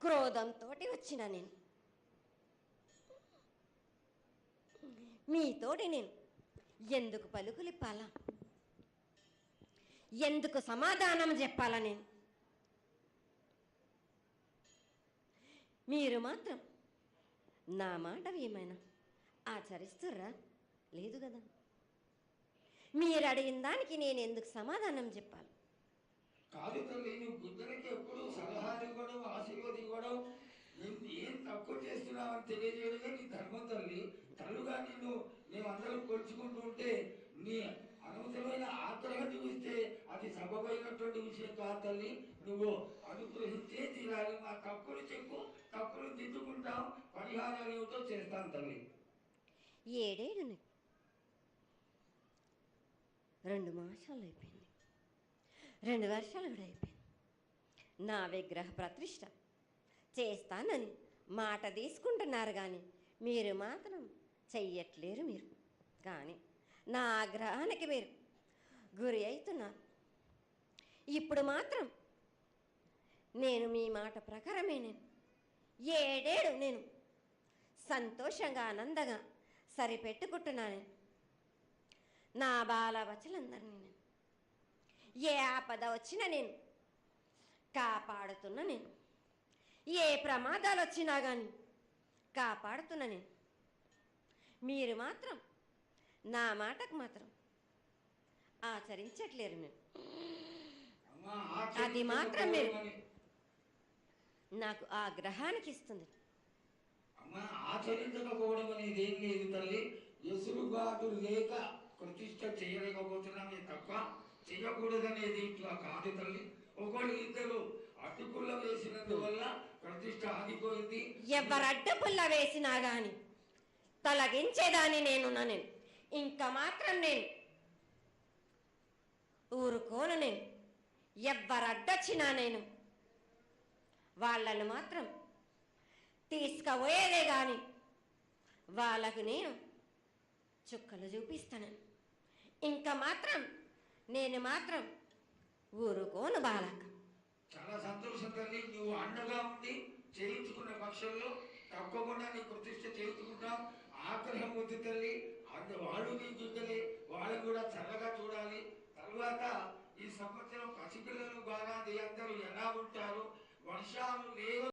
క్రోధంతో వచ్చిన నేను మీతోటి నేను ఎందుకు పలుకులిప్పాలా, ఎందుకు సమాధానం చెప్పాలా? నేను మీరు మాత్రం నా మాట ఏమైనా ఆచరిస్తుర్రా? లేదు కదా. మీరు అడిగిన దానికి నేను ఎందుకు సమాధానం చెప్పాలి? కాదు తల్లి, నువ్వు బుద్ధులకి ఎప్పుడు సలహాలు ఇవ్వడం, ఆశీర్వాదం ఇవ్వడం, ఏం తక్కువ చేస్తున్నావని తెలియజేయడమే నీ ధర్మం తల్లి. తల్లుగా మేమందరం కొలుచుకుంటూ ఉంటే నీ అనవసరమైన ఆగ్రహం చూపిస్తే అది సబబైనటువంటి విషయం కాదు తల్లి. నువ్వు అనుగ్రహించే తీరాలి. మా తప్పులు చెప్పు, తప్పులు దిద్దుకుంటాం, పరిహారాలు ఏమిటో చేస్తాను తల్లి. ఏడేడు 2 మాసాలు అయిపోయింది, 2 వర్షాలు కూడా అయిపోయింది. నా విగ్రహ ప్రతిష్ట చేస్తానని మాట తీసుకుంటున్నారు కానీ మీరు మాత్రం చెయ్యట్లేరు. మీరు కానీ నా ఆగ్రహానికి మీరు గురి అవుతున్నారు. ఇప్పుడు మాత్రం నేను మీ మాట ప్రకారమే నేను సంతోషంగా ఆనందంగా సరిపెట్టుకుంటున్నాను. నా బాలవచలందరినీ నేను ఏ ఆపద వచ్చినా నేను కాపాడుతున్నా. నేను ఏ ప్రమాదాలు వచ్చినా కానీ కాపాడుతున్నా. నేను మీరు మాత్రం నా మాటకు మాత్రం ఆచరించట్లేరు. నేను అది మాత్రం మీరు నాకు ఆ గ్రహానికి ఇస్తుంది. ఆచరించకపోవడం అనేది ఏం లేదు తల్లి. ఎసురుబాటు లేక ప్రతిష్ట చేయలేకపోతున్నామే తప్ప చేయకూడదనేది ఇట్లా కాదు తల్లి. ఒకళ్ళు ఇద్దరు అడ్డుపుల్ల వేసినందువల్ల ప్రతిష్ట ఆగిపోయింది. ఎవరు అడ్డుపుల్ల వేసినా గాని తొలగించేదాన్ని నేను ఇంకా మాత్రం నేను ఊరుకోను. నేను ఎవరు అడ్డొచ్చినా నేను వాళ్ళను మాత్రం తీసుకుపోయేదే కానీ వాళ్ళకు నేను చుక్కలు చూపిస్తాను. ఇంకా మాత్రం నేను మాత్రం ఊరుకోను బాలక. చాలా సంతోషం తల్లి. నువ్వు అండగా ఉండి చేయించుకున్న పక్షంలో తప్పకుండా నీ ప్రతిష్ట చేయించుకుంటాం. ఆగ్రహం వద్దు తల్లి. వాళ్ళు నీ బిడ్డలే, వాళ్ళు కూడా చల్లగా చూడాలి. తర్వాత ఈ సంవత్సరం పసిపిల్లలు బాగా అందరూ ఎలా ఉంటారు, వర్షాలు లేవు.